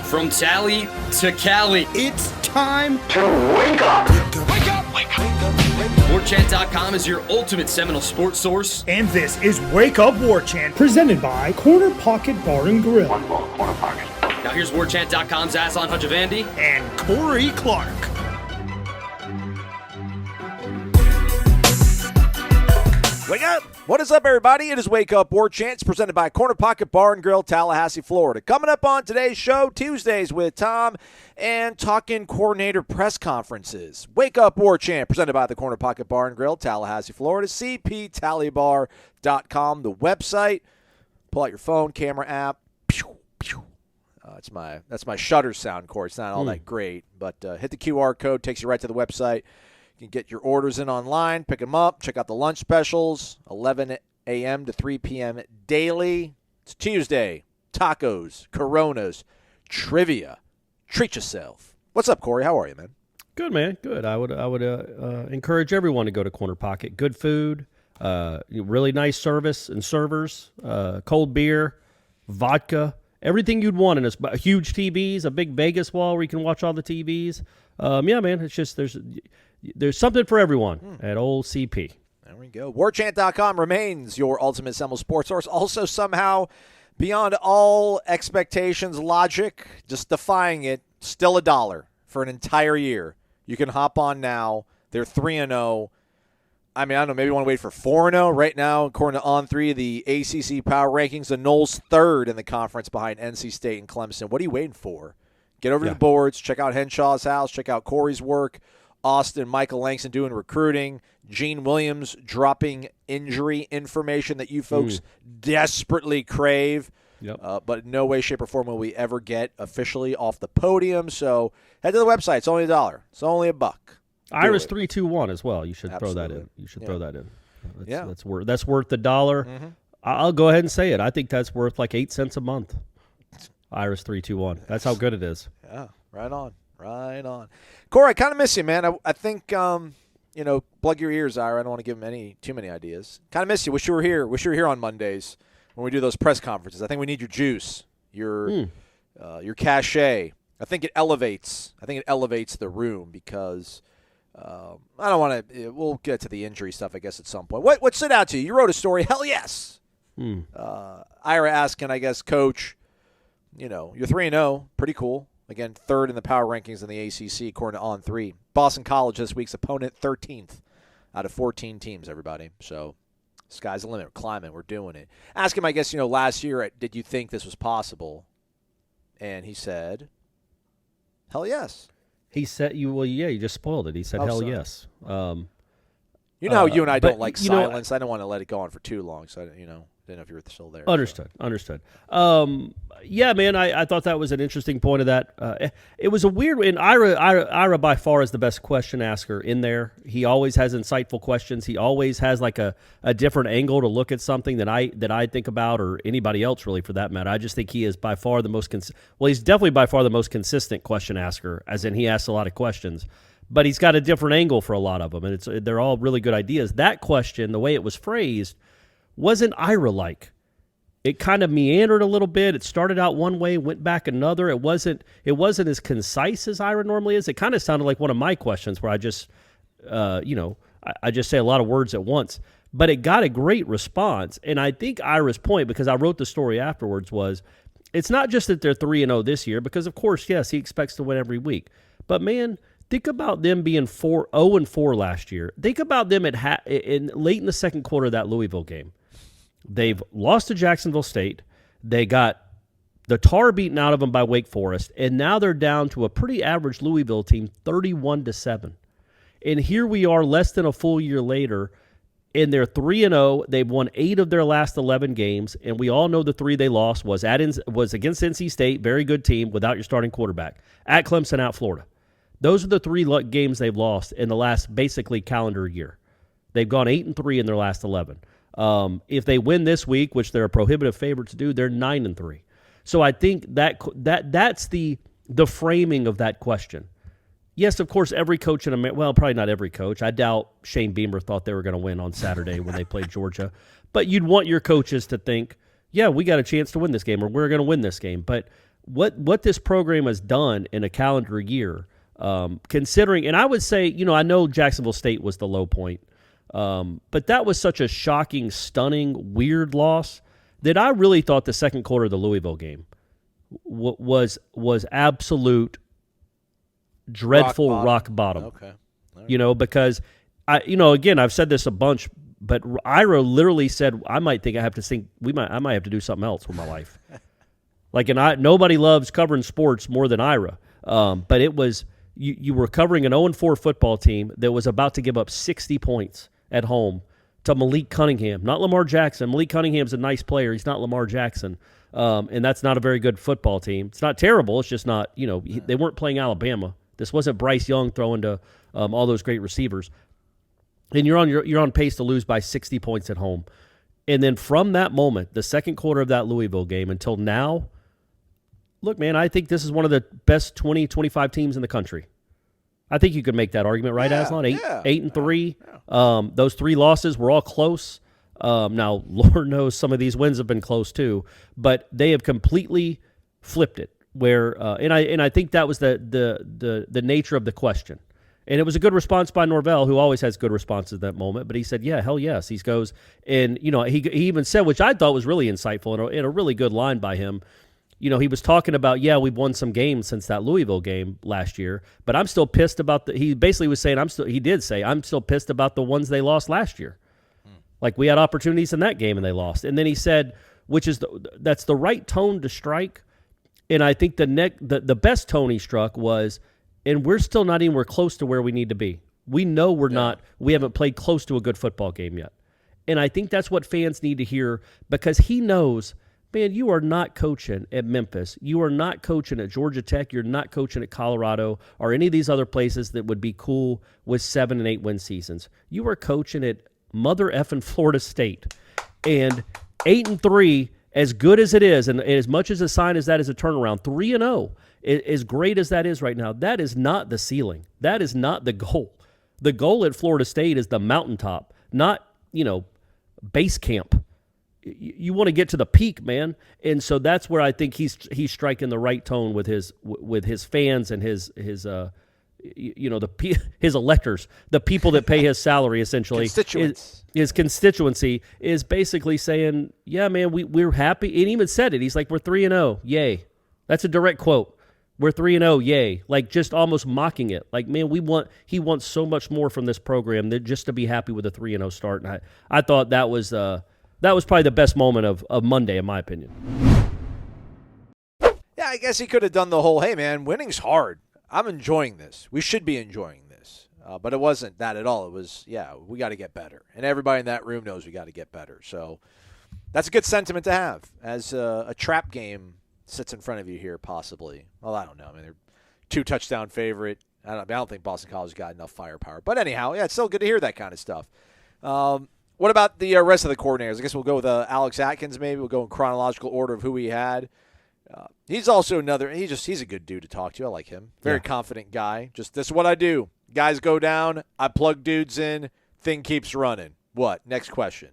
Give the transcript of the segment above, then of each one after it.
From Tally to Cali, it's time to wake up. Wake up! Wake up! Warchant.com is your ultimate Seminole sports source. And this is Wake Up Warchant, presented by Corner Pocket Bar and Grill. One more Corner Pocket. Now here's Warchant.com's Aslan Hajavandi and Corey Clark. Wake up! What is up, everybody? It is Wake Up Warchant, presented by Corner Pocket Bar and Grill, Tallahassee, Florida. Coming up on today's show, Tuesdays with Tom and talking coordinator press conferences. Wake Up Warchant, presented by the Corner Pocket Bar and Grill, Tallahassee, Florida. CPTallybar.com, the website. Pull out your phone, camera app. Pew, pew. That's my shutter sound, Corey. It's not all that great, but hit the QR code, takes you right to the website. You can get your orders in online, pick them up, check out the lunch specials, 11 a.m. to 3 p.m. daily. It's Tuesday. Tacos, Coronas, trivia. Treat yourself. What's up, Corey? How are you, man? Good, man. Good. I would encourage everyone to go to Corner Pocket. Good food, really nice service and servers, cold beer, vodka, everything you'd want in this. Huge TVs, a big Vegas wall where you can watch all the TVs. Yeah, man. It's just there's something for everyone at old CP. There we go. Warchant.com remains your ultimate Seminole sports source. Also, somehow, beyond all expectations, logic, just defying it, still $1 for an entire year. You can hop on now. They're 3-0. I mean, I don't know, maybe you want to wait for 4-0 right now. According to On3, the ACC Power Rankings, the Noles third in the conference behind NC State and Clemson. What are you waiting for? Get over to the boards. Check out Henshaw's house. Check out Corey's work. Austin, Michael Langston doing recruiting. Gene Williams dropping injury information that you folks desperately crave. Yep. But in no way, shape, or form will we ever get officially off the podium. So head to the website. It's only $1. It's only $1. Iris 321 as well. You should throw that in. You should throw that in. That's worth $1. Mm-hmm. I'll go ahead and say it. I think that's worth like 8 cents a month. Iris 321. That's how good it is. Yeah, right on. Right on. Corey, I kind of miss you, man. I think, plug your ears, Ira. I don't want to give him too many ideas. Kind of miss you. Wish you were here. Wish you were here on Mondays when we do those press conferences. I think we need your juice, your cachet. I think it elevates the room because I don't want to. We'll get to the injury stuff, I guess, at some point. What stood out to you? You wrote a story. Hell yes. Ira asking, I guess, Coach. You're 3-0. Pretty cool. Again, third in the power rankings in the ACC, according to On3. Boston College this week's opponent, 13th out of 14 teams, everybody. So, sky's the limit. We're climbing. We're doing it. Ask him, I guess, last year, did you think this was possible? And he said, hell yes. He said, you just spoiled it. He said, hell yes. How you and I don't like silence. I don't want to let it go on for too long, so, didn't know if you were still there. Understood. Yeah, man, I thought that was an interesting point of that. It was a weird – and Ira by far is the best question asker in there. He always has insightful questions. He always has like a different angle to look at something that I think about, or anybody else really for that matter. I just think he is by far the most he's definitely by far the most consistent question asker, as in he asks a lot of questions. But he's got a different angle for a lot of them, and they're all really good ideas. That question, the way it was phrased, wasn't Ira-like. It kind of meandered a little bit. It started out one way, went back another. It wasn't as concise as Ira normally is. It kind of sounded like one of my questions where I just, I just say a lot of words at once. But it got a great response. And I think Ira's point, because I wrote the story afterwards, was it's not just that they're 3-0 this year, because, of course, yes, he expects to win every week. But, man, think about them being 0-4 last year. Think about them late in the second quarter of that Louisville game. They've lost to Jacksonville State. They got the tar beaten out of them by Wake Forest, and now they're down to a pretty average Louisville team, 31-7. And here we are less than a full year later, and they're 3-0. They've won 8 of their last 11 games, and we all know the 3 they lost was against NC State, very good team without your starting quarterback, at Clemson, at Florida. Those are the 3 games they've lost in the last basically calendar year. They've gone 8-3 in their last 11. If they win this week, which they're a prohibitive favorite to do, they're 9-3. So I think that's the framing of that question. Yes, of course, every coach in America, well, probably not every coach. I doubt Shane Beamer thought they were going to win on Saturday when they played Georgia. But you'd want your coaches to think, yeah, we got a chance to win this game, or we're going to win this game. But what this program has done in a calendar year, considering, and I would say, I know Jacksonville State was the low point, but that was such a shocking, stunning, weird loss that I really thought the second quarter of the Louisville game was absolute dreadful rock bottom. Okay. Right. Because again, I've said this a bunch, but Ira literally said, I might have to do something else with my life. Nobody loves covering sports more than Ira. But it was, you were covering an 0-4 football team that was about to give up 60 points at home to Malik Cunningham, not Lamar Jackson. Malik Cunningham's a nice player. He's not Lamar Jackson. And that's not a very good football team. It's not terrible. It's just not, they weren't playing Alabama. This wasn't Bryce Young throwing to all those great receivers. And you're on pace to lose by 60 points at home. And then from that moment, the second quarter of that Louisville game until now, look, man, I think this is one of the best 20, 25 teams in the country. I think you could make that argument, right, Aslan? 8-3. Yeah. Those 3 losses were all close. Now, Lord knows some of these wins have been close too, but they have completely flipped it. Where and I think that was the nature of the question. And it was a good response by Norvell, who always has good responses at that moment. But he said, yeah, hell yes. He goes, and, he even said, which I thought was really insightful and a really good line by him. He was talking about, we've won some games since that Louisville game last year, but I'm still pissed about he basically was saying, I'm still pissed about the ones they lost last year. Like, we had opportunities in that game and they lost. And then he said, that's the right tone to strike. And I think the best tone he struck was, and we're still not anywhere close to where we need to be. We know we haven't played close to a good football game yet. And I think that's what fans need to hear, because he knows, man, you are not coaching at Memphis. You are not coaching at Georgia Tech. You're not coaching at Colorado or any of these other places that would be cool with 7 and 8 win seasons. You are coaching at mother effing Florida State. And 8-3, as good as it is, and as much as a sign as that is a turnaround, 3-0, as great as that is right now, that is not the ceiling. That is not the goal. The goal at Florida State is the mountaintop, not, base camp. You want to get to the peak, man. And so that's where I think he's striking the right tone with his fans and his electors, the people that pay his salary, essentially. Constituents. His constituency is basically saying, yeah, man, we're happy. And he even said it. He's like, we're 3-0. Yay. That's a direct quote. We're 3-0. Yay. Like, just almost mocking it. Like, man, he wants so much more from this program than just to be happy with a 3-0 start. And I thought that was probably the best moment of Monday, in my opinion. Yeah, I guess he could have done the whole, hey, man, winning's hard. I'm enjoying this. We should be enjoying this. But it wasn't that at all. It was, we got to get better. And everybody in that room knows we got to get better. So that's a good sentiment to have as a trap game sits in front of you here, possibly. Well, I don't know. I mean, they're 2-touchdown favorite. I don't think Boston College got enough firepower. But anyhow, it's still good to hear that kind of stuff. What about the rest of the coordinators? I guess we'll go with Alex Atkins maybe. We'll go in chronological order of who we had. He's also he's a good dude to talk to. I like him. Very confident guy. Just, this is what I do. Guys go down. I plug dudes in. Thing keeps running. What? Next question.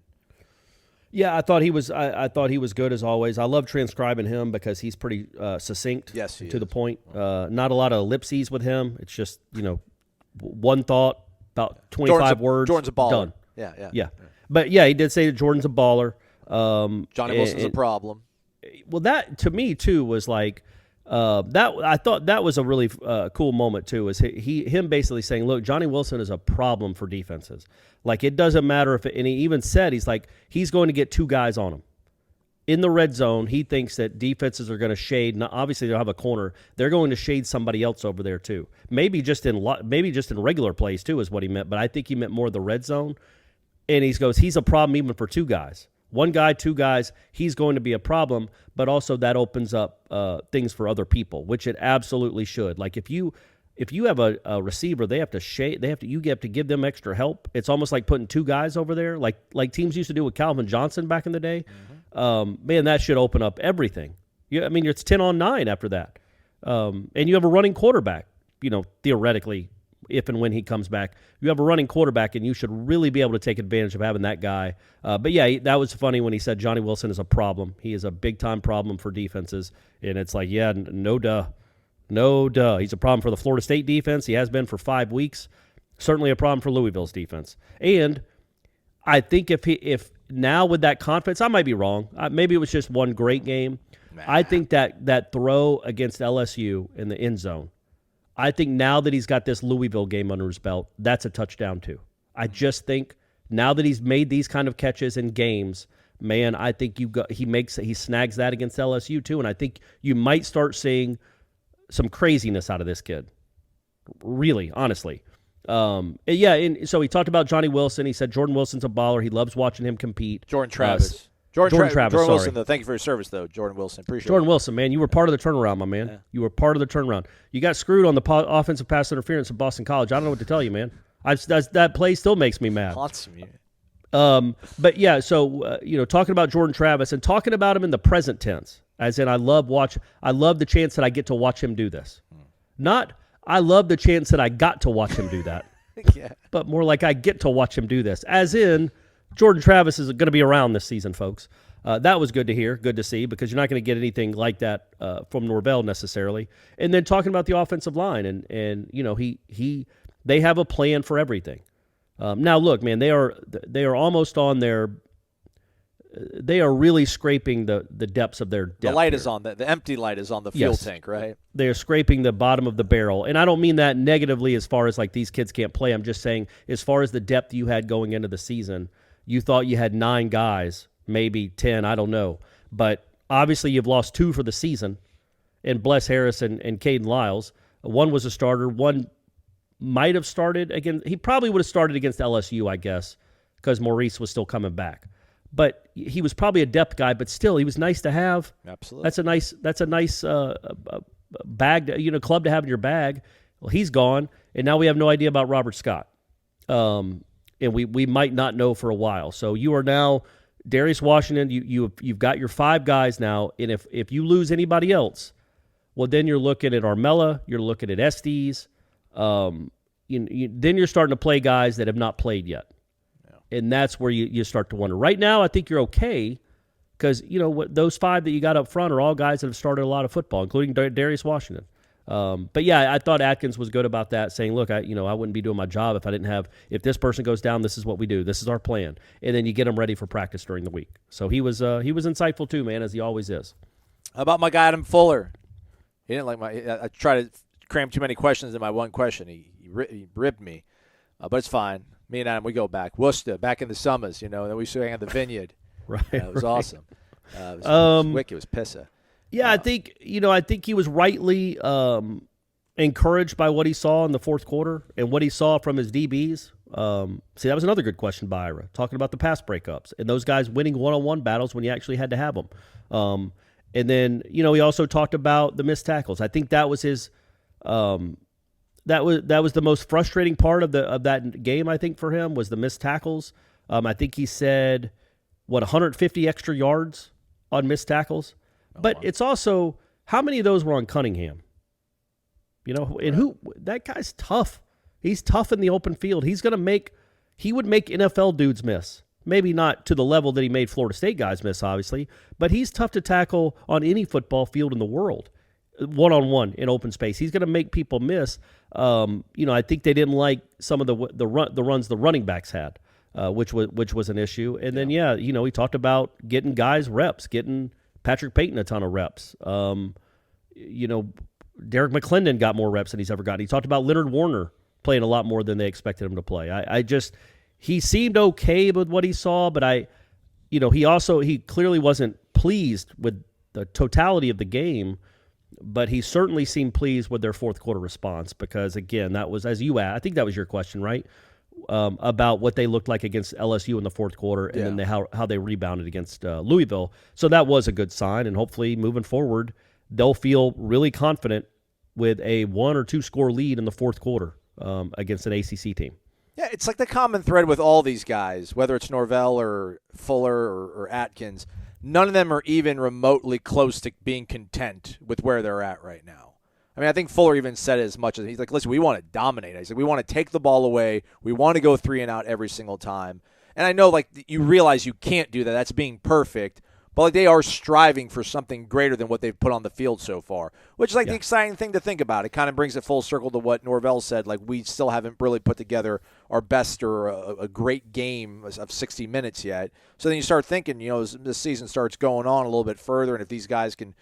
Yeah, I thought he was good as always. I love transcribing him because he's pretty succinct. Yes, he to is. The point. Not a lot of ellipses with him. It's just, one thought, about 25 words. Jordan's a baller. Done. Yeah. But yeah, he did say that Jordan's a baller. Johnny Wilson's a problem. Well, that to me too was like that. I thought that was a really cool moment too. Was him basically saying, "Look, Johnny Wilson is a problem for defenses. Like, it doesn't matter if." And he even said he's going to get 2 guys on him in the red zone. He thinks that defenses are going to shade. Now, obviously, they'll have a corner. They're going to shade somebody else over there too. Maybe just in regular plays too is what he meant. But I think he meant more the red zone. And he goes, he's a problem even for 2 guys. 1 guy, 2 guys, he's going to be a problem, but also that opens up things for other people, which it absolutely should. Like, if you have a receiver, you have to give them extra help. It's almost like putting 2 guys over there, like teams used to do with Calvin Johnson back in the day. Mm-hmm. Man, that should open up everything. It's 10 on 9 after that. And you have a running quarterback, theoretically, if and when he comes back. You have a running quarterback, and you should really be able to take advantage of having that guy. But, yeah, that was funny when he said Johnny Wilson is a problem. He is a big-time problem for defenses. And it's like, yeah, no duh. No duh. He's a problem for the Florida State defense. He has been for 5 weeks. Certainly a problem for Louisville's defense. And I think if now with that confidence, I might be wrong. Maybe it was just one great game. I think that throw against LSU in the end zone, I think now that he's got this Louisville game under his belt, that's a touchdown too. I just think now that he's made these kind of catches in games, man, I think he snags that against LSU too, and I think you might start seeing some craziness out of this kid. Really, honestly. And so he talked about Johnny Wilson. He said Jordan Wilson's a baller. He loves watching him compete. Jordan Travis. Jordan Travis, Jordan Wilson, sorry. though. Thank you for your service, though, Jordan Wilson. Appreciate it. Jordan Wilson, man, you were part of the turnaround, my man. Yeah. You were part of the turnaround. You got screwed on the offensive pass interference at Boston College. I don't know what to tell you, man. That play still makes me mad. Lots of you. But yeah, so talking about Jordan Travis and talking about him in the present tense, as in I love the chance that I get to watch him do this. Not I love the chance that I got to watch him do that. Yeah. But more like I get to watch him do this. As in, Jordan Travis is going to be around this season, folks. That was good to hear, good to see, because you're not going to get anything like that from Norvell necessarily. And then talking about the offensive line, and they have a plan for everything. Now, look, man, they are almost on their. They are really scraping the depths of their depth. The light here. is on. The empty light is on the fuel tank, right? They're scraping the bottom of the barrel. And I don't mean that negatively as far as like these kids can't play. I'm just saying as far as the depth you had going into the season, you thought you had 9 guys, maybe 10, I don't know. But obviously you've lost 2 for the season, and Bless Harris and Caden Lyles. One was a starter. One might have started against – he probably would have started against LSU, I guess, because Maurice was still coming back. But he was probably a depth guy, but still, he was nice to have. Absolutely. That's a nice bag, club to have in your bag. Well, he's gone, and now we have no idea about Robert Scott. And we might not know for a while. So you are now Darius Washington. You've got your 5 guys now, and if you lose anybody else, well, then you're looking at Armella, you're looking at Estes. Then you're starting to play guys that have not played yet. And that's where you start to wonder. Right now, I think you're okay because, those 5 that you got up front are all guys that have started a lot of football, including Darius Washington. But, yeah, I thought Atkins was good about that, saying, look, I wouldn't be doing my job if this person goes down, this is what we do. This is our plan. And then you get them ready for practice during the week. So he was insightful too, man, as he always is. How about my guy, Adam Fuller? He didn't like I try to cram too many questions in my one question. He ribbed me, but it's fine. Me and Adam, we go back. Worcester, back in the summers, and then we swing at the vineyard. Right. It was awesome. It was wicked. It was pisser. Yeah, I think he was rightly encouraged by what he saw in the fourth quarter and what he saw from his DBs. See, that was another good question by Ira, talking about the pass breakups and those guys winning one-on-one battles when you actually had to have them. And then, he also talked about the missed tackles. I think that was his that was the most frustrating part of that game, I think, for him, was the missed tackles. I think he said, 150 extra yards on missed tackles. But it's also, how many of those were on Cunningham? And that guy's tough. He's tough in the open field. He would make NFL dudes miss. Maybe not to the level that he made Florida State guys miss, obviously, but he's tough to tackle on any football field in the world, one-on-one in open space. He's going to make people miss. I think they didn't like some of the runs the running backs had, which was an issue. And then, he talked about getting guys reps, getting Patrick Payton a ton of reps. Derek McClendon got more reps than he's ever gotten. He talked about Leonard Warner playing a lot more than they expected him to play. He seemed okay with what he saw, but he clearly wasn't pleased with the totality of the game, but he certainly seemed pleased with their fourth quarter response because, again, that was, as you asked, I think that was your question, right? About what they looked like against LSU in the fourth quarter and then how they rebounded against Louisville. So that was a good sign, and hopefully moving forward, they'll feel really confident with a 1 or 2 score lead in the fourth quarter against an ACC team. Yeah, it's like the common thread with all these guys, whether it's Norvell or Fuller or Atkins. None of them are even remotely close to being content with where they're at right now. I mean, I think Fuller even said it as much as he's like, listen, we want to dominate. He said, we want to take the ball away. We want to go 3 and out every single time. And I know, like, you realize you can't do that. That's being perfect. But, like, they are striving for something greater than what they've put on the field so far, which is, like, the exciting thing to think about. It kind of brings it full circle to what Norvell said. Like, we still haven't really put together our best or a great game of 60 minutes yet. So then you start thinking, you know, as this season starts going on a little bit further, and if these guys can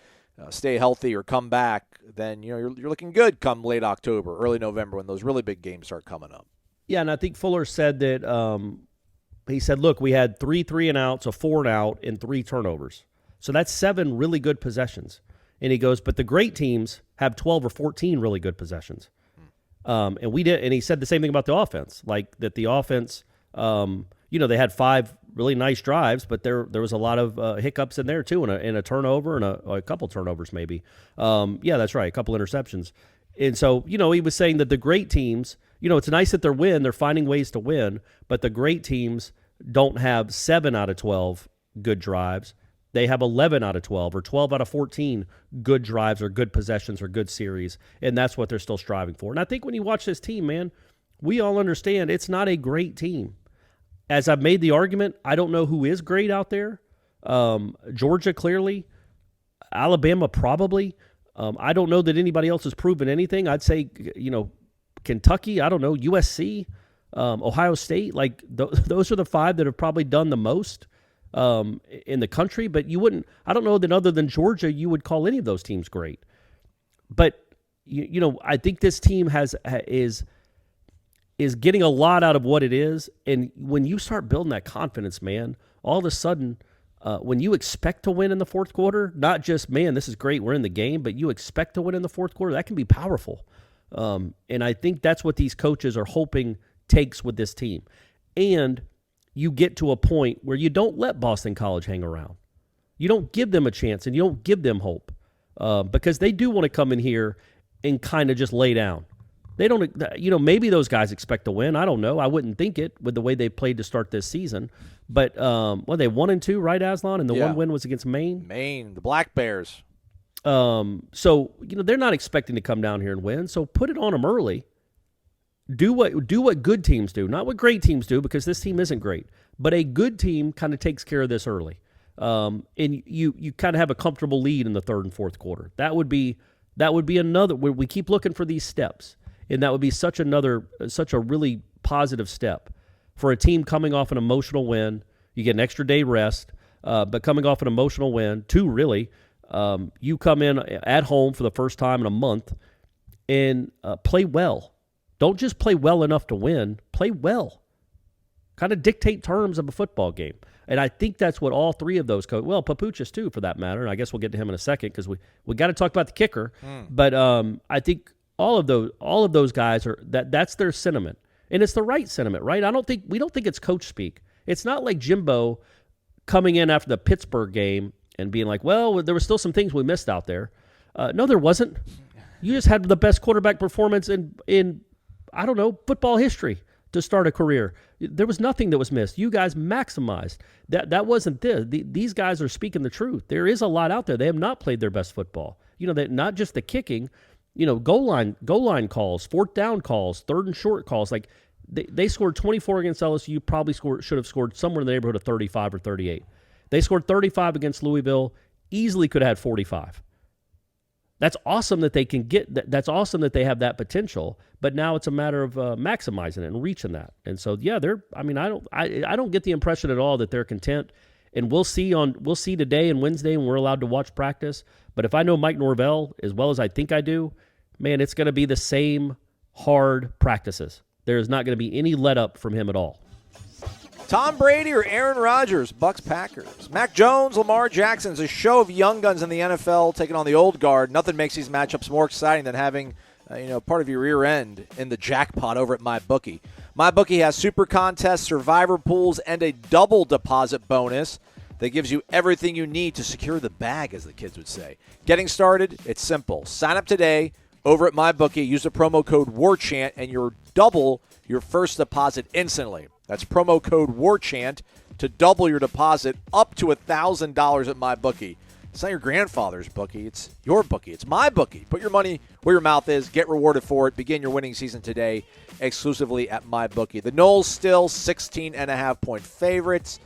stay healthy or come back, then, you know, you're looking good come late October, early November when those really big games start coming up. Yeah, and I think Fuller said that he said, look, we had 3 and outs, a 4 and out, and 3 turnovers. So that's 7 really good possessions. And he goes, but the great teams have 12 or 14 really good possessions. And we did, and he said the same thing about the offense, like that the offense, you know, they had 5 really nice drives, but there was a lot of hiccups in there too, and a turnover and a couple turnovers maybe. Yeah, that's right, a couple interceptions. And so, you know, he was saying that the great teams, you know, it's nice that they're finding ways to win, but the great teams don't have 7 out of 12 good drives. They have 11 out of 12 or 12 out of 14 good drives or good possessions or good series, and that's what they're still striving for. And I think when you watch this team, man, we all understand it's not a great team. As I've made the argument, I don't know who is great out there. Georgia, clearly. Alabama, probably. I don't know that anybody else has proven anything. I'd say, you know, Kentucky, I don't know, USC, Ohio State. Like, those are the 5 that have probably done the most in the country. But you wouldn't, I don't know that other than Georgia, you would call any of those teams great. But, you know, I think this team is getting a lot out of what it is. And when you start building that confidence, man, all of a sudden, when you expect to win in the fourth quarter, not just, man, this is great, we're in the game, but you expect to win in the fourth quarter, that can be powerful. And I think that's what these coaches are hoping takes with this team. And you get to a point where you don't let Boston College hang around. You don't give them a chance, and you don't give them hope because they do want to come in here and kind of just lay down. They don't, you know, maybe those guys expect to win. I don't know. I wouldn't think it with the way they played to start this season. But, they 1-2, right, Aslan? And the one win was against Maine? Maine, the Black Bears. So, you know, they're not expecting to come down here and win. So put it on them early. Do what good teams do, not what great teams do, because this team isn't great. But a good team kind of takes care of this early. And you kind of have a comfortable lead in the third and fourth quarter. That would be another, where we keep looking for these steps. And that would be such a really positive step for a team coming off an emotional win. You get an extra day rest, but coming off an emotional win, 2 really, you come in at home for the first time in a month and play well. Don't just play well enough to win. Play well. Kind of dictate terms of a football game. And I think that's what all 3 of those coaches, well, Papuchis too, for that matter, and I guess we'll get to him in a second because we got to talk about the kicker. But I think all of those guys that's their sentiment, and it's the right sentiment, right? We don't think it's coach speak. It's not like Jimbo coming in after the Pittsburgh game and being like, well, there were still some things we missed out there. No, there wasn't. You just had the best quarterback performance in I don't know, football history to start a career. There was nothing that was missed. You guys maximized. That wasn't this. These guys are speaking the truth. There is a lot out there. They have not played their best football. You know, that not just the kicking. You know, goal line calls, fourth down calls, third and short calls. Like they scored 24 against LSU. Probably should have scored somewhere in the neighborhood of 35 or 38. They scored 35 against Louisville. Easily could have had 45. That's awesome that they can get. That's awesome that they have that potential. But now it's a matter of maximizing it and reaching that. And so yeah, I mean, I don't get the impression at all that they're content. And we'll see today and Wednesday when we're allowed to watch practice. But if I know Mike Norvell as well as I think I do, man, it's going to be the same hard practices. There's not going to be any let up from him at all. Tom Brady or Aaron Rodgers, Bucks Packers. Mac Jones, Lamar Jackson's a show of young guns in the NFL taking on the old guard. Nothing makes these matchups more exciting than having part of your rear end in the jackpot over at MyBookie. MyBookie has super contests, survivor pools, and a double deposit bonus that gives you everything you need to secure the bag, as the kids would say. Getting started, it's simple. Sign up today over at MyBookie. Use the promo code WARCHANT, and you'll double your first deposit instantly. That's promo code WARCHANT to double your deposit up to $1,000 at MyBookie. It's not your grandfather's bookie. It's your bookie. It's my bookie. Put your money where your mouth is. Get rewarded for it. Begin your winning season today exclusively at my bookie. The Noles still 16.5-point favorites.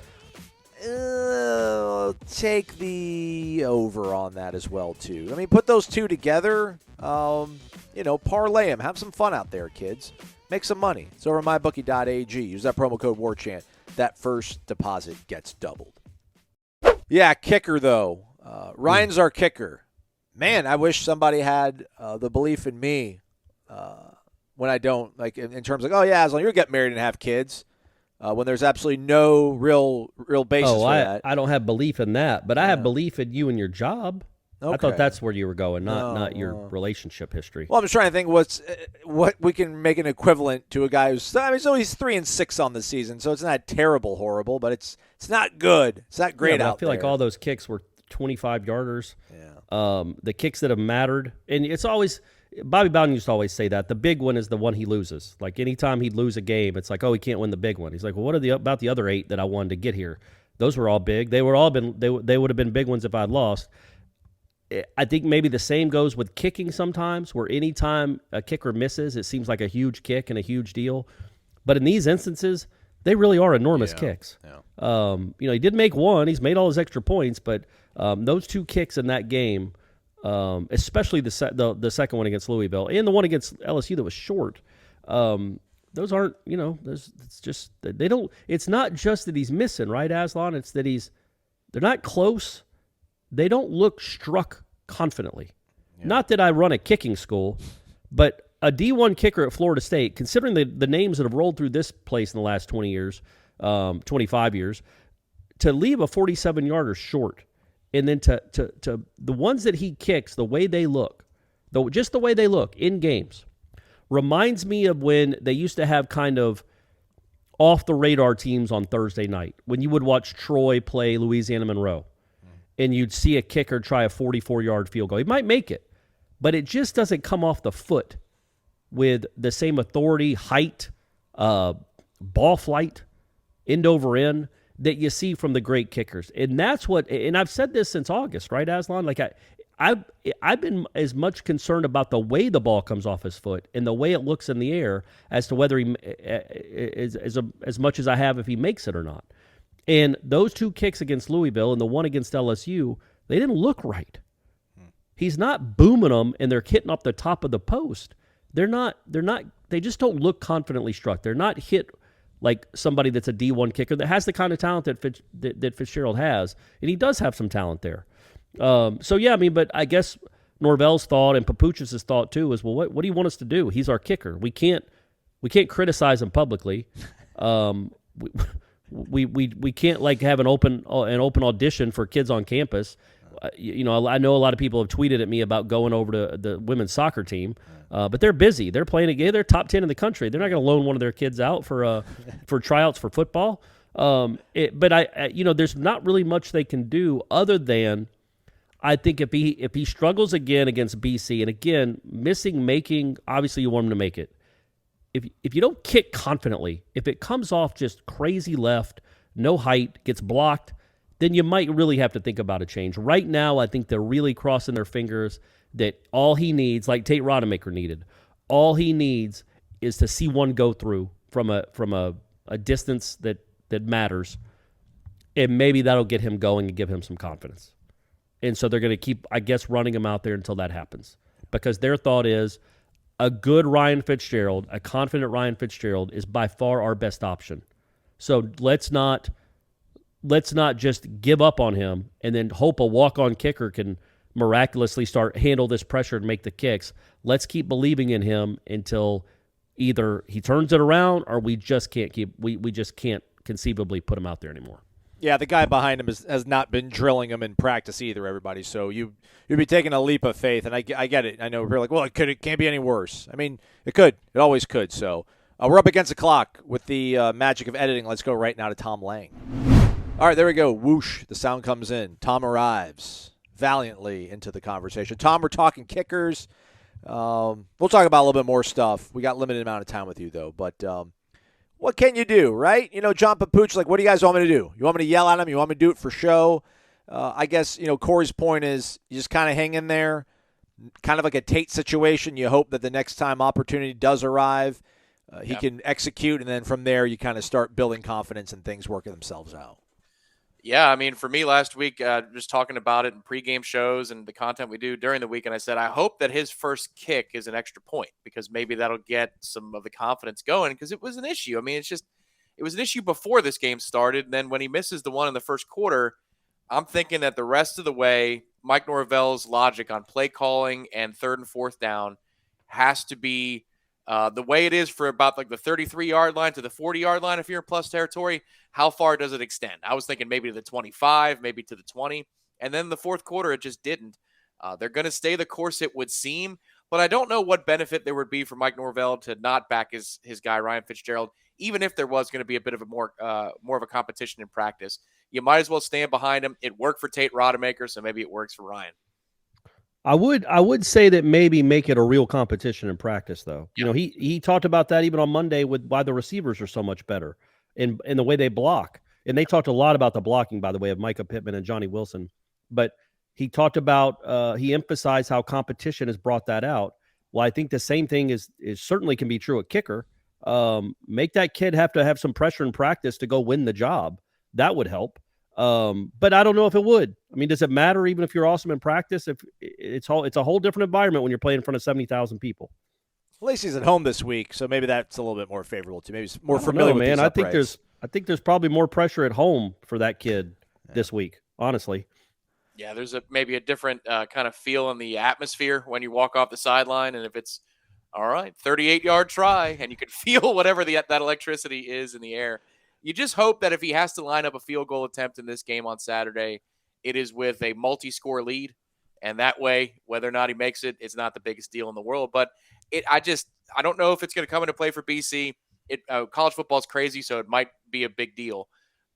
Take the over on that as well, too. I mean, put those two together. Parlay them. Have some fun out there, kids. Make some money. It's over at mybookie.ag. Use that promo code WARCHANT. That first deposit gets doubled. Yeah, kicker, though. Ryan's our kicker. Man, I wish somebody had the belief in me when I don't, like in terms of, oh, yeah, as long as you'll get married and have kids, when there's absolutely no real basis for that. I don't have belief in that, but I have belief in you and your job. Okay. I thought that's where you were going, not your relationship history. Well, I'm just trying to think what we can make an equivalent to a guy who's, so he's 3-6 on the season, so it's not terrible, horrible, but it's not good. It's not great out I feel there. like all those kicks were 25-yarders. Yeah. The kicks that have mattered, and it's always Bobby Bowden used to always say that the big one is the one he loses. Like anytime he'd lose a game, it's like, oh, he can't win the big one. He's like, well, what about the other 8 that I wanted to get here? Those were all big. They would have been big ones if I'd lost. I think maybe the same goes with kicking sometimes, where anytime a kicker misses, it seems like a huge kick and a huge deal. But in these instances, they really are enormous kicks. Yeah. He did make one. He's made all his extra points, but those 2 kicks in that game, especially the second one against Louisville and the one against LSU that was short, those aren't, it's just they don't. It's not just that he's missing, right, Aslan? It's that they're not close. They don't look struck confidently. Yeah. Not that I run a kicking school, but a D1 kicker at Florida State, considering the names that have rolled through this place in the last 20 years, 25 years, to leave a 47-yarder short, and then to the ones that he kicks, the way they look, just the way they look in games, reminds me of when they used to have kind of off-the-radar teams on Thursday night, when you would watch Troy play Louisiana Monroe. And you'd see a kicker try a 44-yard field goal. He might make it, but it just doesn't come off the foot with the same authority, height, ball flight, end over end that you see from the great kickers. And that's what – and I've said this since August, right, Aslan? Like I've been as much concerned about the way the ball comes off his foot and the way it looks in the air as to whether he as much as I have if he makes it or not. And those 2 kicks against Louisville and the one against LSU, they didn't look right. He's not booming them and they're hitting up the top of the post. They just don't look confidently struck. They're not hit like somebody that's a D1 kicker that has the kind of talent that Fitzgerald has. And he does have some talent there. But I guess Norvell's thought and Papuchis' thought too is, well, what do you want us to do? He's our kicker. We can't criticize him publicly. We can't like have an open audition for kids on campus. I know a lot of people have tweeted at me about going over to the women's soccer team, but they're busy. They're playing a game. They're top 10 in the country. They're not going to loan one of their kids out for tryouts for football. There's not really much they can do other than, I think if he struggles again against BC, and again making, obviously you want him to make it. If you don't kick confidently, if it comes off just crazy left, no height, gets blocked, then you might really have to think about a change. Right now, I think they're really crossing their fingers that all he needs, like Tate Rodemaker needed, all he needs is to see one go through from a distance that matters, and maybe that'll get him going and give him some confidence. And so they're going to keep, I guess, running him out there until that happens, because their thought is, a good Ryan Fitzgerald, a confident Ryan Fitzgerald is by far our best option. So let's not just give up on him and then hope a walk-on kicker can miraculously handle this pressure and make the kicks. Let's keep believing in him until either he turns it around or we just can't conceivably put him out there anymore. Yeah, the guy behind him has not been drilling him in practice either, everybody. So you'd be taking a leap of faith, and I get it. I know we're like, well, it can't be any worse. I mean, it could. It always could. So we're up against the clock with the magic of editing. Let's go right now to Tom Lang. All right, there we go. Whoosh, the sound comes in. Tom arrives valiantly into the conversation. Tom, we're talking kickers. We'll talk about a little bit more stuff. We got limited amount of time with you, though, but what can you do, right? John Papuch, like, what do you guys want me to do? You want me to yell at him? You want me to do it for show? I guess, Corey's point is you just kind of hang in there, kind of like a Tate situation. You hope that the next time opportunity does arrive, he can execute, and then from there you kind of start building confidence and things working themselves out. Yeah, I mean, for me last week, just talking about it in pregame shows and the content we do during the week, and I said, I hope that his first kick is an extra point because maybe that'll get some of the confidence going because it was an issue. I mean, it was an issue before this game started. And then when he misses the one in the first quarter, I'm thinking that the rest of the way, Mike Norvell's logic on play calling and third and fourth down has to be the way it is for about like the 33-yard line to the 40-yard line. If you're in plus territory, how far does it extend? I was thinking maybe to the 25, maybe to the 20. And then the fourth quarter, it just didn't. They're going to stay the course, it would seem. But I don't know what benefit there would be for Mike Norvell to not back his guy, Ryan Fitzgerald, even if there was going to be a bit of a more of a competition in practice. You might as well stand behind him. It worked for Tate Rodemaker, so maybe it works for Ryan. I would say that maybe make it a real competition in practice, though. Yeah. He talked about that even on Monday with why the receivers are so much better in the way they block. And they talked a lot about the blocking, by the way, of Micah Pittman and Johnny Wilson. But he talked about he emphasized how competition has brought that out. Well, I think the same thing is certainly can be true at kicker. Make that kid have to have some pressure in practice to go win the job. That would help. But I don't know if it would. I mean, does it matter even if you're awesome in practice? If it's a whole different environment when you're playing in front of 70,000 people. Lacey's at home this week, so maybe that's a little bit more favorable to. Maybe he's more familiar with man. these uprights. I think there's probably more pressure at home for that kid this week. Honestly. Yeah, there's maybe a different kind of feel in the atmosphere when you walk off the sideline, and if it's all right, 38-yard try, and you can feel whatever that electricity is in the air. You just hope that if he has to line up a field goal attempt in this game on Saturday, it is with a multi-score lead. And that way, whether or not he makes it, it's not the biggest deal in the world. But I don't know if it's going to come into play for BC. College football is crazy, so it might be a big deal.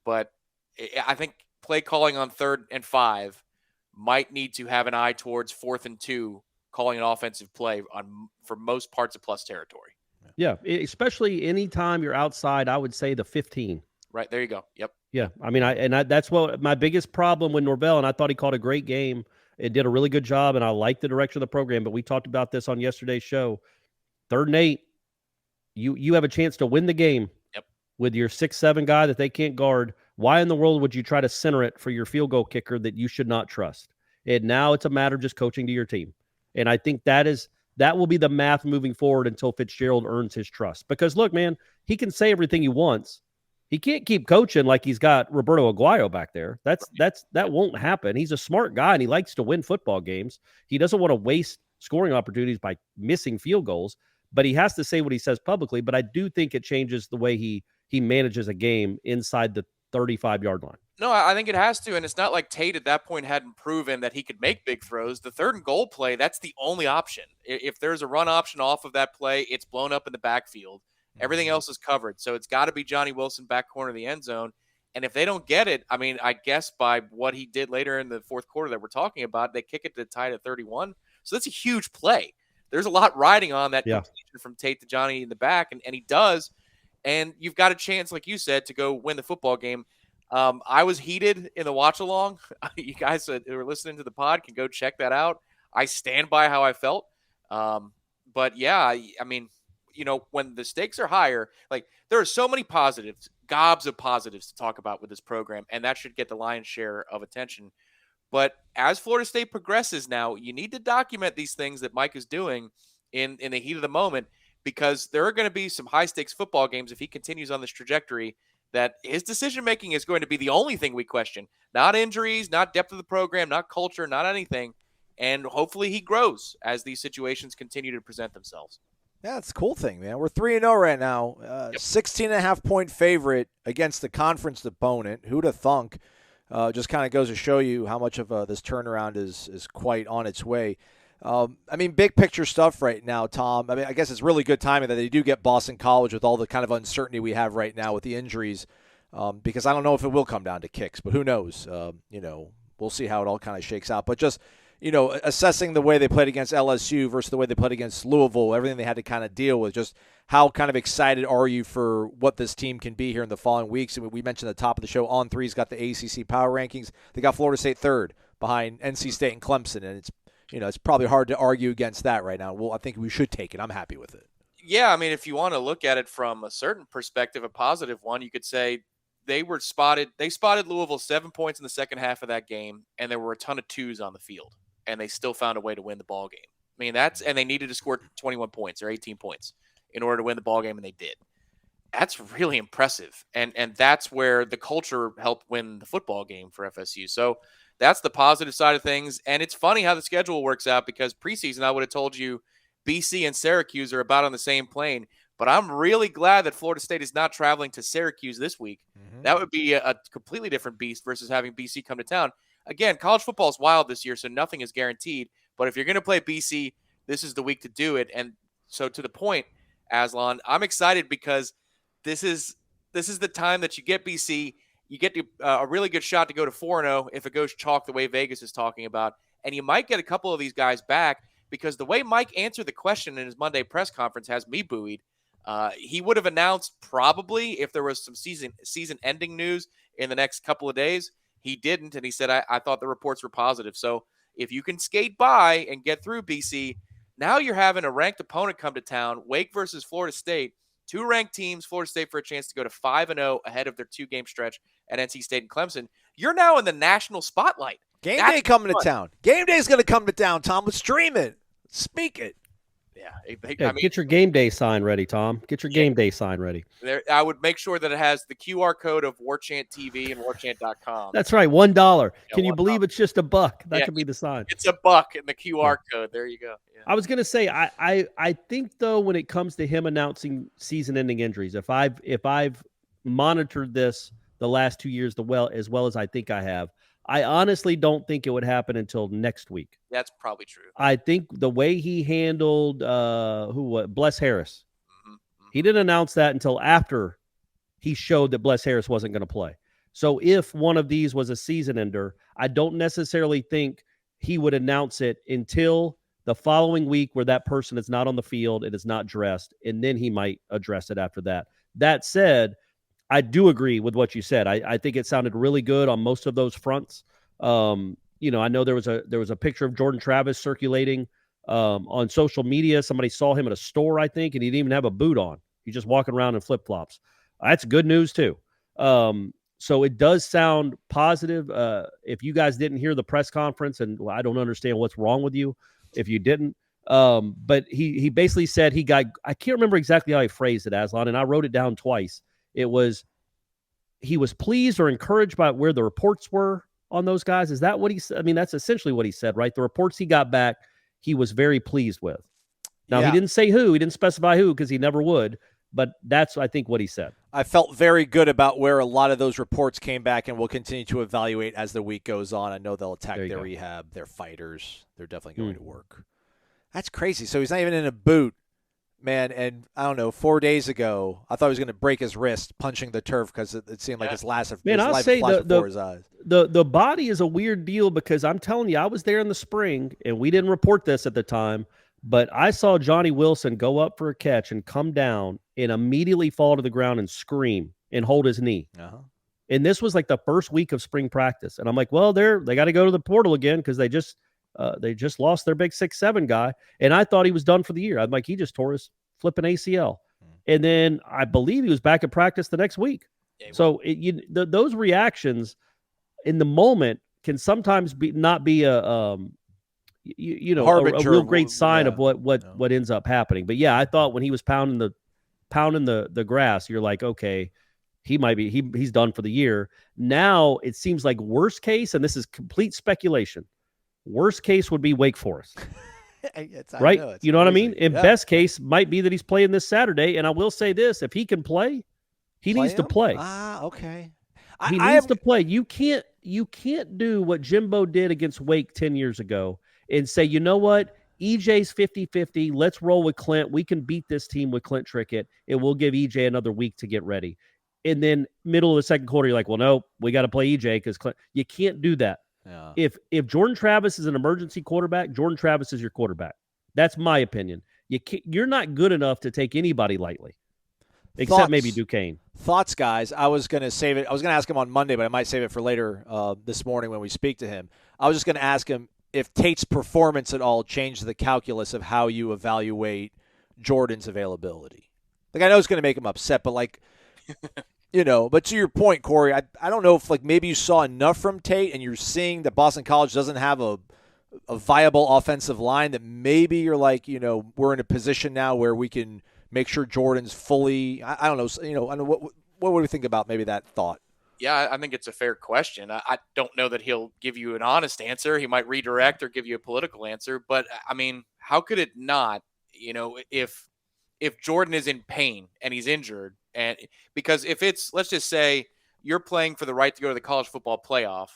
But I think play calling on 3rd and 5 might need to have an eye towards 4th and 2, calling an offensive play for most parts of plus territory. Yeah, especially anytime you're outside, I would say the 15. Right, there you go. Yep. Yeah, I mean, that's what my biggest problem with Norvell, and I thought he called a great game. It did a really good job, and I like the direction of the program, but we talked about this on yesterday's show. 3rd and 8, you have a chance to win the game with your 6'7" guy that they can't guard. Why in the world would you try to center it for your field goal kicker that you should not trust? And now it's a matter of just coaching to your team. And I think that will be the math moving forward until Fitzgerald earns his trust. Because, look, man, he can say everything he wants. He can't keep coaching like he's got Roberto Aguayo back there. That won't happen. He's a smart guy, and he likes to win football games. He doesn't want to waste scoring opportunities by missing field goals, but he has to say what he says publicly. But I do think it changes the way he manages a game inside the 35-yard line. No, I think it has to, and it's not like Tate at that point hadn't proven that he could make big throws. The 3rd and goal play, that's the only option. If there's a run option off of that play, it's blown up in the backfield. Everything else is covered. So it's got to be Johnny Wilson back corner of the end zone. And if they don't get it, I mean, I guess by what he did later in the fourth quarter that we're talking about, they kick it to tie at 31. So that's a huge play. There's a lot riding on that completion from Tate to Johnny in the back, and he does. And you've got a chance, like you said, to go win the football game. I was heated in the watch-along. You guys who are listening to the pod can go check that out. I stand by how I felt. But, yeah, I mean, when the stakes are higher, like there are so many positives, gobs of positives to talk about with this program, and that should get the lion's share of attention. But as Florida State progresses now, you need to document these things that Mike is doing in the heat of the moment, because there are going to be some high-stakes football games if he continues on this trajectory that his decision-making is going to be the only thing we question. Not injuries, not depth of the program, not culture, not anything. And hopefully he grows as these situations continue to present themselves. Yeah, it's a cool thing, man. We're 3-0 right now. 16.5-point favorite against the conference opponent. Who'd have thunk? Just kind of goes to show you how much of this turnaround is quite on its way. I mean, big picture stuff right now, Tom. I mean, I guess it's really good timing that they do get Boston College with all the kind of uncertainty we have right now with the injuries, because I don't know if it will come down to kicks, but who knows? We'll see how it all kind of shakes out. But just, assessing the way they played against LSU versus the way they played against Louisville, everything they had to kind of deal with, just how kind of excited are you for what this team can be here in the following weeks? I mean, we mentioned at the top of the show, On3's got the ACC power rankings. They got Florida State third behind NC State and Clemson, and it's probably hard to argue against that right now. Well, I think we should take it. I'm happy with it. Yeah, I mean, if you want to look at it from a certain perspective, a positive one, you could say they spotted Louisville 7 points in the second half of that game, and there were a ton of twos on the field, and they still found a way to win the ball game. I mean, and they needed to score 21 points or 18 points in order to win the ball game, and they did. That's really impressive, and that's where the culture helped win the football game for FSU. So that's the positive side of things, and it's funny how the schedule works out, because preseason I would have told you BC and Syracuse are about on the same plane. But I'm really glad that Florida State is not traveling to Syracuse this week. Mm-hmm. That would be a completely different beast versus having BC come to town. Again, college football is wild this year, so nothing is guaranteed. But if you're going to play BC, this is the week to do it. And so to the point, Aslan, I'm excited because this is the time that you get BC. You get a really good shot to go to 4-0 if it goes chalk the way Vegas is talking about. And you might get a couple of these guys back, because the way Mike answered the question in his Monday press conference has me buoyed. He would have announced probably if there was some season-ending news in the next couple of days. He didn't, and he said, I thought the reports were positive. So if you can skate by and get through BC, now you're having a ranked opponent come to town, Wake versus Florida State, two ranked teams, Florida State for a chance to go to 5-0 ahead of their two-game stretch at NC State and Clemson. You're now in the national spotlight. Game day coming to town. Game day is going to come to town, Tom. Let's stream it. Speak it. Yeah, get your game day sign ready, Tom. Get your game day sign ready. I would make sure that it has the QR code of Warchant TV and Warchant.com. That's right, $1. Can you believe it's just $1? That could be the sign. It's $1 in the QR code. There you go. Yeah. I was going to say, I think though, when it comes to him announcing season-ending injuries, if I've monitored this the last 2 years as well as I think I have, I honestly don't think it would happen until next week. That's probably true. I think the way he handled Bless Harris, he didn't announce that until after he showed that Bless Harris wasn't going to play. So if one of these was a season ender, I don't necessarily think he would announce it until the following week where that person is not on the field and is not dressed, and then he might address it after that. That said, I do agree with what you said. I think it sounded really good on most of those fronts. I know there was a picture of Jordan Travis circulating on social media. Somebody saw him at a store, I think, and he didn't even have a boot on. He's just walking around in flip-flops. That's good news too. So it does sound positive. If you guys didn't hear the press conference, and I don't understand what's wrong with you if you didn't, but he basically said I can't remember exactly how he phrased it, Aslan, and I wrote it down twice. It was he was pleased or encouraged by where the reports were on those guys. Is that what he said? I mean, that's essentially what he said, right? The reports he got back, he was very pleased with. Now, He didn't say who. He didn't specify who because he never would. But that's, I think, what he said. I felt very good about where a lot of those reports came back, and we'll continue to evaluate as the week goes on. I know they'll attack their rehab, their fighters. They're definitely going to work. That's crazy. So he's not even in a boot. Man, and I don't know, 4 days ago, I thought he was going to break his wrist punching the turf because it seemed like his life flashed before his eyes. The body is a weird deal because I'm telling you, I was there in the spring, and we didn't report this at the time, but I saw Johnny Wilson go up for a catch and come down and immediately fall to the ground and scream and hold his knee. Uh-huh. And this was like the first week of spring practice. And I'm like, well, they got to go to the portal again because they just lost their big 6'7" guy, and I thought he was done for the year. I'm like, he just tore his flipping ACL, and then I believe he was back at practice the next week. Yeah, so those reactions in the moment can sometimes not be a real great sign of what ends up happening. But yeah, I thought when he was pounding the grass, you're like, okay, he's done for the year. Now it seems like worst case, and this is complete speculation. Worst case would be Wake Forest, right? You know what I mean? In best case, might be that he's playing this Saturday. And I will say this: if he can play, he needs to play. Okay. He needs to play. You can't do what Jimbo did against Wake 10 years ago and say, you know what? EJ's 50-50. Let's roll with Clint. We can beat this team with Clint Trickett, and we'll give EJ another week to get ready. And then middle of the second quarter, you're like, well, no, we got to play EJ because Clint. You can't do that. Yeah. If Jordan Travis is an emergency quarterback, Jordan Travis is your quarterback. That's my opinion. You're not good enough to take anybody lightly, except maybe Duquesne. Thoughts, guys? I was going to save it. I was going to ask him on Monday, but I might save it for later this morning when we speak to him. I was just going to ask him if Tate's performance at all changed the calculus of how you evaluate Jordan's availability. Like, I know it's going to make him upset, but like, but to your point, Corey, I don't know if like maybe you saw enough from Tate and you're seeing that Boston College doesn't have a viable offensive line that maybe you're like, we're in a position now where we can make sure Jordan's fully. I don't know. I know what would we think about maybe that thought? Yeah, I think it's a fair question. I don't know that he'll give you an honest answer. He might redirect or give you a political answer. But, I mean, how could it not, if Jordan is in pain and he's injured, and because if it's, let's just say you're playing for the right to go to the college football playoff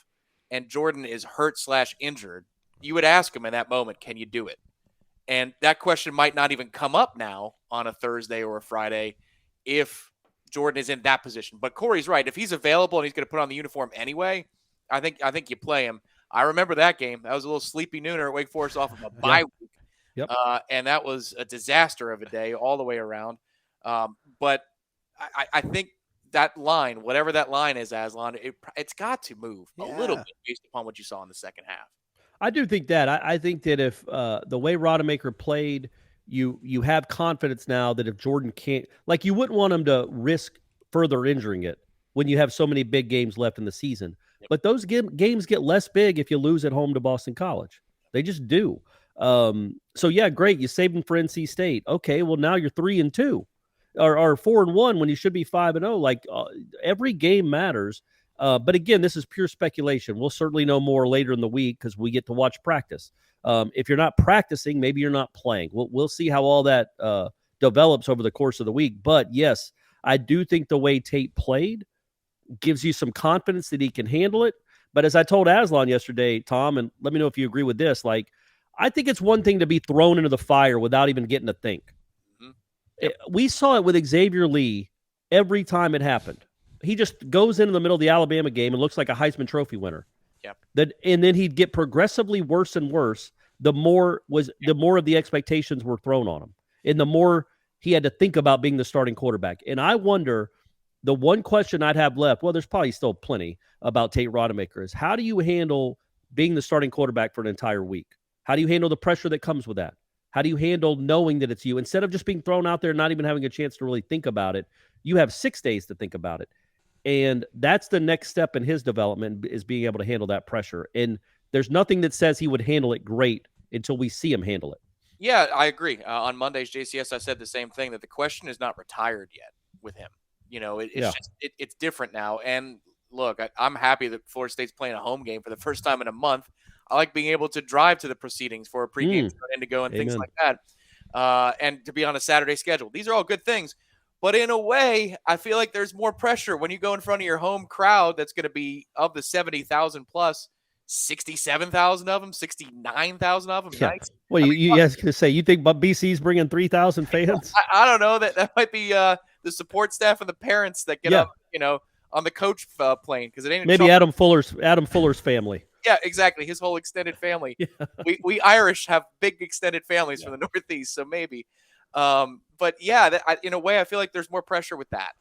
and Jordan is hurt/injured, you would ask him in that moment, can you do it? And that question might not even come up now on a Thursday or a Friday if Jordan is in that position. But Corey's right. If he's available and he's going to put on the uniform anyway, I think you play him. I remember that game. That was a little sleepy nooner at Wake Forest off of a bye week. Yep. And that was a disaster of a day all the way around. But I think that line, whatever that line is, Aslan, it's got to move a little bit based upon what you saw in the second half. I do think that. I think that if the way Rodemaker played, you have confidence now that if Jordan can't, like, you wouldn't want him to risk further injuring it when you have so many big games left in the season. Yep. But those games get less big if you lose at home to Boston College. They just do. So yeah, great. You saved him for NC State. Okay, well now you're 3-2 or 4-1 when you should be 5-0. Like every game matters. But again, this is pure speculation. We'll certainly know more later in the week because we get to watch practice. If you're not practicing, maybe you're not playing. We'll see how all that develops over the course of the week. But yes, I do think the way Tate played gives you some confidence that he can handle it. But as I told Aslan yesterday, Tom, and let me know if you agree with this, like, I think it's one thing to be thrown into the fire without even getting to think. Mm-hmm. Yep. We saw it with Xavier Lee every time it happened. He just goes into the middle of the Alabama game and looks like a Heisman Trophy winner. Yep. And then he'd get progressively worse and worse the more of the expectations were thrown on him. And the more he had to think about being the starting quarterback. And I wonder, the one question I'd have left, well, there's probably still plenty about Tate Rodemaker, is how do you handle being the starting quarterback for an entire week? How do you handle the pressure that comes with that? How do you handle knowing that it's you? Instead of just being thrown out there and not even having a chance to really think about it, you have 6 days to think about it. And that's the next step in his development, is being able to handle that pressure. And there's nothing that says he would handle it great until we see him handle it. Yeah, I agree. On Monday's JCS, I said the same thing, that the question is not retired yet with him. It's different now. And look, I'm happy that Florida State's playing a home game for the first time in a month. I like being able to drive to the proceedings for a pregame Indigo and things like that. And to be on a Saturday schedule. These are all good things. But in a way, I feel like there's more pressure when you go in front of your home crowd that's going to be, of the 70,000 plus, 67,000 of them, 69,000 of them. Yeah. Nice. Well, you guys going to say, you think BC's bringing 3,000 fans? I don't know. That might be the support staff and the parents that get up, on the coach plane, because it ain't maybe Adam Fuller's family. Yeah, exactly. His whole extended family. Yeah. We Irish have big extended families from the Northeast, so maybe. But yeah, in a way, I feel like there's more pressure with that.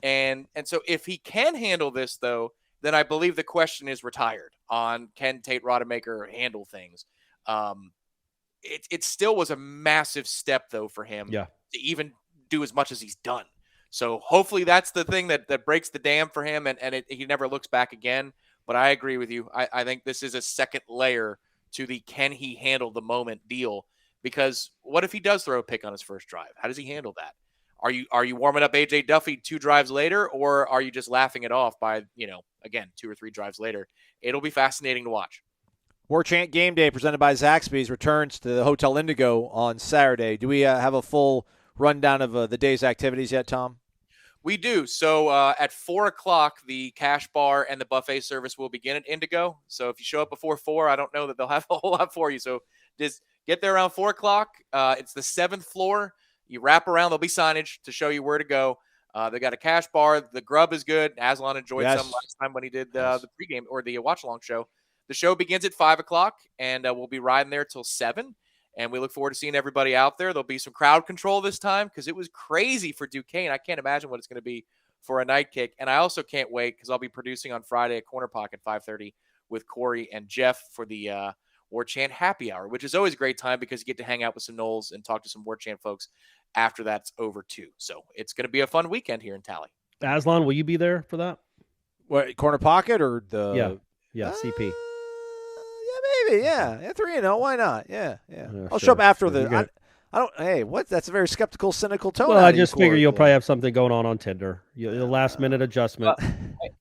And so if he can handle this, though, then I believe the question is retired on, can Tate Rodemaker handle things? It still was a massive step, though, for him to even do as much as he's done. So hopefully that's the thing that breaks the dam for him, and he never looks back again. But I agree with you. I think this is a second layer to the can he handle the moment deal. Because what if he does throw a pick on his first drive? How does he handle that? Are you warming up A.J. Duffy 2 drives later, or are you just laughing it off by, again, 2 or 3 drives later? It'll be fascinating to watch. Warchant Game Day presented by Zaxby's returns to the Hotel Indigo on Saturday. Do we have a full rundown of the day's activities yet, Tom? We do. So at 4 o'clock, the cash bar and the buffet service will begin at Indigo. So if you show up before 4, I don't know that they'll have a whole lot for you. So just get there around 4 o'clock. It's the 7th floor. You wrap around. There'll be signage to show you where to go. They got a cash bar. The grub is good. Aslan enjoyed some last time when he did the pregame or the watch-along show. the show begins at 5 o'clock, and we'll be riding there till 7. And we look forward to seeing everybody out there. There'll be some crowd control this time because it was crazy for Duquesne. I can't imagine what it's going to be for a night kick. And I also can't wait because I'll be producing on Friday at Corner Pocket 5:30 with Corey and Jeff for the Warchant Happy Hour, which is always a great time because you get to hang out with some Noles and talk to some Warchant folks after that's over too. So it's going to be a fun weekend here in Tally. Aslan, will you be there for that? What, Corner Pocket or the? Yeah, CP. Yeah, maybe. Yeah, 3-0. Why not? Yeah. I'll sure. show up after You're the. good. I don't. Hey, what? That's a very skeptical, cynical tone. Well, out I of you, just figure Corey. you'll probably have something going on Tinder. The last minute adjustment.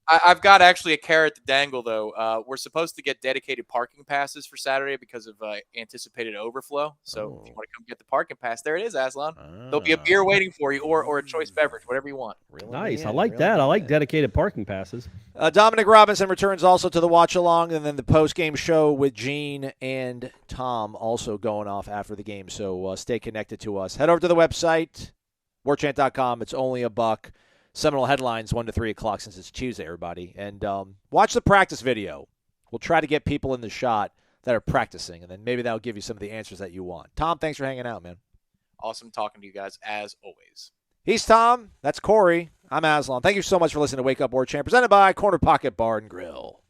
I've got actually a carrot to dangle, though. We're supposed to get dedicated parking passes for Saturday because of anticipated overflow. So if you want to come get the parking pass, there it is, Aslan. There'll be a beer waiting for you or a choice beverage, whatever you want. Nice. I like that. I like dedicated parking passes. Dominic Robinson returns also to the watch along, and then the post game show with Gene and Tom also going off after the game. So stay connected to us. Head over to the website, warchant.com. It's only $1. Seminole headlines 1 to 3 o'clock since it's Tuesday, everybody. And watch the practice video. We'll try to get people in the shot that are practicing, and then maybe that'll give you some of the answers that you want. Tom, thanks for hanging out, man. Awesome talking to you guys, as always. He's Tom. That's Corey. I'm Aslan. Thank you so much for listening to Wake Up Warchant, presented by Corner Pocket Bar and Grill.